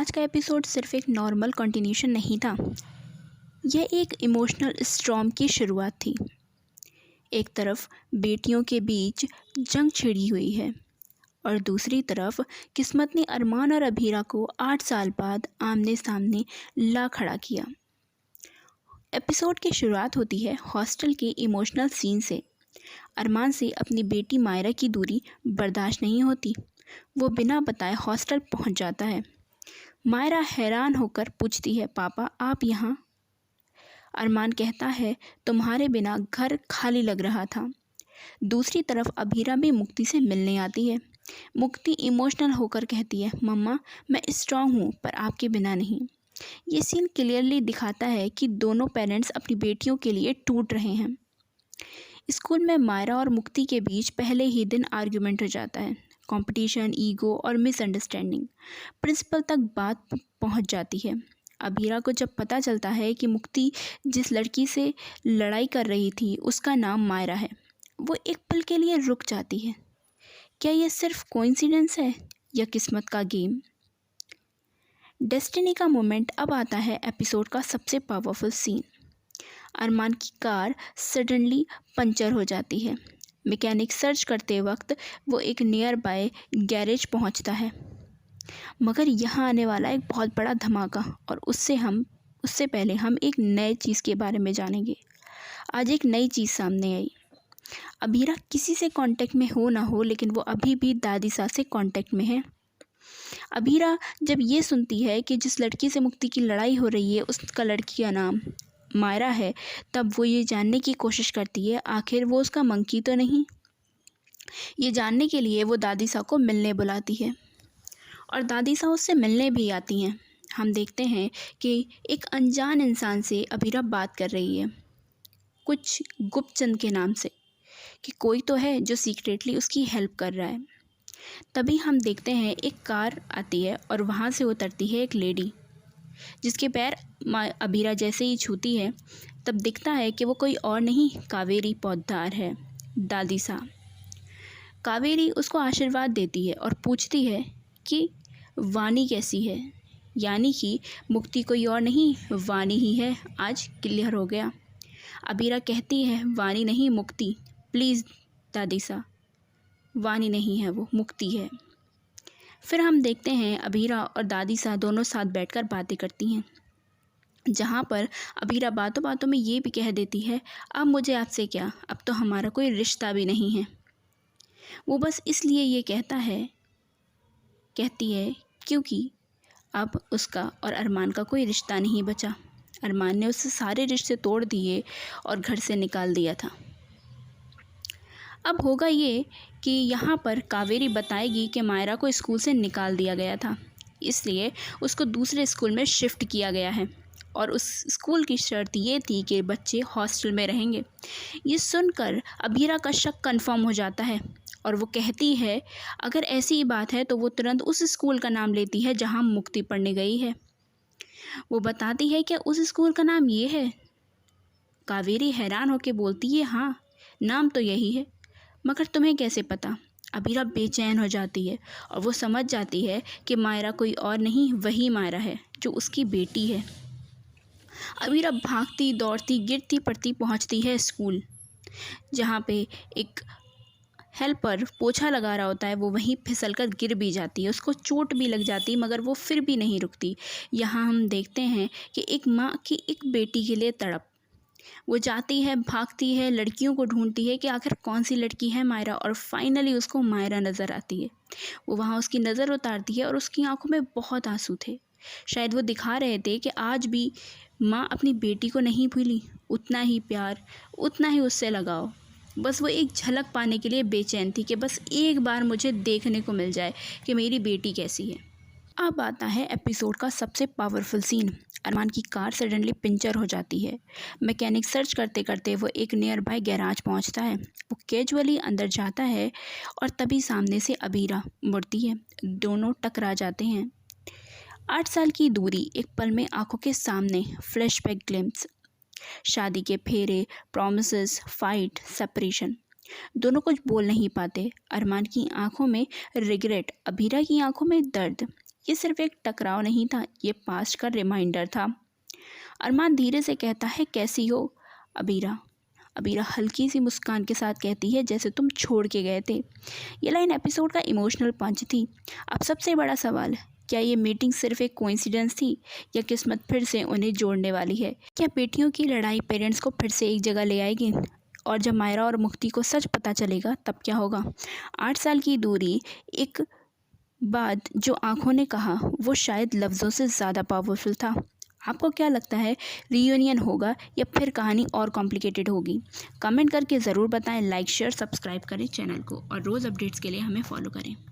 आज का एपिसोड सिर्फ एक नॉर्मल कंटिन्यूशन नहीं था। यह एक इमोशनल स्टॉर्म की शुरुआत थी। एक तरफ बेटियों के बीच जंग छिड़ी हुई है और दूसरी तरफ किस्मत ने अरमान और अभीरा को 8 साल बाद आमने सामने ला खड़ा किया। एपिसोड की शुरुआत होती है हॉस्टल के इमोशनल सीन से। अरमान से अपनी बेटी मायरा की दूरी बर्दाश्त नहीं होती। वो बिना बताए हॉस्टल पहुंच जाता है। मायरा हैरान होकर पूछती है, पापा आप यहाँ? अरमान कहता है, तुम्हारे बिना घर खाली लग रहा था। दूसरी तरफ अभीरा भी मुक्ति से मिलने आती है। मुक्ति इमोशनल होकर कहती है, मम्मा मैं स्ट्रांग हूँ पर आपके बिना नहीं। ये सीन क्लियरली दिखाता है कि दोनों पेरेंट्स अपनी बेटियों के लिए टूट रहे हैं। स्कूल में मायरा और मुक्ति के बीच पहले ही दिन आर्ग्यूमेंट हो जाता है। कंपटीशन, ईगो और मिसअंडरस्टैंडिंग प्रिंसिपल तक बात पहुंच जाती है। अभीरा को जब पता चलता है कि मुक्ति जिस लड़की से लड़ाई कर रही थी उसका नाम मायरा है, वो एक पल के लिए रुक जाती है। क्या ये सिर्फ कोइंसिडेंस है या किस्मत का गेम? डेस्टिनी का मोमेंट अब आता है एपिसोड का सबसे पावरफुल सीन। अरमान की कार सडनली पंचर हो जाती है। मैकेनिक सर्च करते वक्त वो एक नियर बाय गैरेज पहुंचता है, मगर यहाँ आने वाला एक बहुत बड़ा धमाका और उससे पहले हम एक नए चीज़ के बारे में जानेंगे। आज एक नई चीज़ सामने आई। अभीरा किसी से कांटेक्ट में हो ना हो, लेकिन वो अभी भी दादी सास से कांटेक्ट में है। अभीरा जब ये सुनती है कि जिस लड़की से मुक्ति की लड़ाई हो रही है उसका लड़की का नाम मायरा है, तब वो ये जानने की कोशिश करती है आखिर वो उसका मंकी तो नहीं। ये जानने के लिए वो दादी साहब को मिलने बुलाती है और दादी साहब उससे मिलने भी आती हैं। हम देखते हैं कि एक अनजान इंसान से अभीरा बात कर रही है, कुछ गुप्तचंद के नाम से, कि कोई तो है जो सीक्रेटली उसकी हेल्प कर रहा है। तभी हम देखते हैं एक कार आती है और वहाँ से उतरती है एक लेडी, जिसके पैर अभीरा जैसे ही छूती है तब दिखता है कि वो कोई और नहीं, कावेरी पौधार है, दादी साहब। कावेरी उसको आशीर्वाद देती है और पूछती है कि वानी कैसी है, यानी कि मुक्ति कोई और नहीं वानी ही है। आज क्लियर हो गया। अभीरा कहती है, वानी नहीं मुक्ति, प्लीज़ दादी साहब, वानी नहीं है वो, मुक्ति है। फिर हम देखते हैं अभीरा और दादी साहब दोनों साथ बैठकर बातें करती हैं, जहाँ पर अभीरा बातों बातों में ये भी कह देती है, अब मुझे आपसे क्या, अब तो हमारा कोई रिश्ता भी नहीं है। वो बस इसलिए ये कहती है क्योंकि अब उसका और अरमान का कोई रिश्ता नहीं बचा। अरमान ने उससे सारे रिश्ते तोड़ दिए और घर से निकाल दिया था। अब होगा ये कि यहाँ पर कावेरी बताएगी कि मायरा को स्कूल से निकाल दिया गया था, इसलिए उसको दूसरे स्कूल में शिफ्ट किया गया है और उस स्कूल की शर्त ये थी कि बच्चे हॉस्टल में रहेंगे। ये सुनकर अभीरा का शक कंफर्म हो जाता है और वो कहती है अगर ऐसी ही बात है तो वो तुरंत उस स्कूल का नाम लेती है जहाँ मुक्ति पढ़ने गई है। वो बताती है कि उस स्कूल का नाम ये है। कावेरी हैरान होकर बोलती है, हाँ नाम तो यही है, मगर तुम्हें कैसे पता? अभीरा बेचैन हो जाती है और वो समझ जाती है कि मायरा कोई और नहीं, वही मायरा है जो उसकी बेटी है। अभीरा भागती दौड़ती गिरती पड़ती पहुंचती है स्कूल, जहाँ पे एक हेल्पर पोछा लगा रहा होता है। वो वहीं फिसलकर गिर भी जाती है, उसको चोट भी लग जाती है, मगर वो फिर भी नहीं रुकती। यहाँ हम देखते हैं कि एक माँ की एक बेटी के लिए तड़प। वो जाती है, भागती है, लड़कियों को ढूंढती है कि आखिर कौन सी लड़की है मायरा, और फाइनली उसको मायरा नज़र आती है। वो वहाँ उसकी नज़र उतारती है और उसकी आंखों में बहुत आंसू थे। शायद वो दिखा रहे थे कि आज भी माँ अपनी बेटी को नहीं भूली, उतना ही प्यार, उतना ही उससे लगाव। बस वो एक झलक पाने के लिए बेचैन थी कि बस एक बार मुझे देखने को मिल जाए कि मेरी बेटी कैसी है। अब आता है एपिसोड का सबसे पावरफुल सीन। अरमान की कार सडनली पंचर हो जाती है। मैकेनिक सर्च करते करते वो एक नियर बाय गैराज पहुंचता है। वो कैजुअली अंदर जाता है और तभी सामने से अभीरा मुड़ती है। दोनों टकरा जाते हैं। 8 साल की दूरी एक पल में आंखों के सामने, फ्लैशबैक ग्लिम्स, शादी के फेरे, प्रॉमिसेस, फाइट, सेपरेशन। दोनों कुछ बोल नहीं पाते। अरमान की आंखों में रिग्रेट, अभीरा की आंखों में दर्द। ये सिर्फ एक टकराव नहीं था, ये पास्ट का रिमाइंडर था। अरमान धीरे से कहता है, कैसी हो अबीरा? अबीरा हल्की सी मुस्कान के साथ कहती है, जैसे तुम छोड़ के गए थे। ये लाइन एपिसोड का इमोशनल पंच थी। अब सबसे बड़ा सवाल, क्या ये मीटिंग सिर्फ एक कोइंसिडेंस थी या किस्मत फिर से उन्हें जोड़ने वाली है? क्या बेटियों की लड़ाई पेरेंट्स को फिर से एक जगह ले आएगी? और जब मायरा और मुक्ति को सच पता चलेगा तब क्या होगा? 8 साल की दूरी, एक बात जो आंखों ने कहा वो शायद लफ्ज़ों से ज़्यादा पावरफुल था। आपको क्या लगता है, रीयूनियन होगा या फिर कहानी और कॉम्प्लिकेटेड होगी? कमेंट करके ज़रूर बताएं। लाइक शेयर सब्सक्राइब करें चैनल को और रोज़ अपडेट्स के लिए हमें फॉलो करें।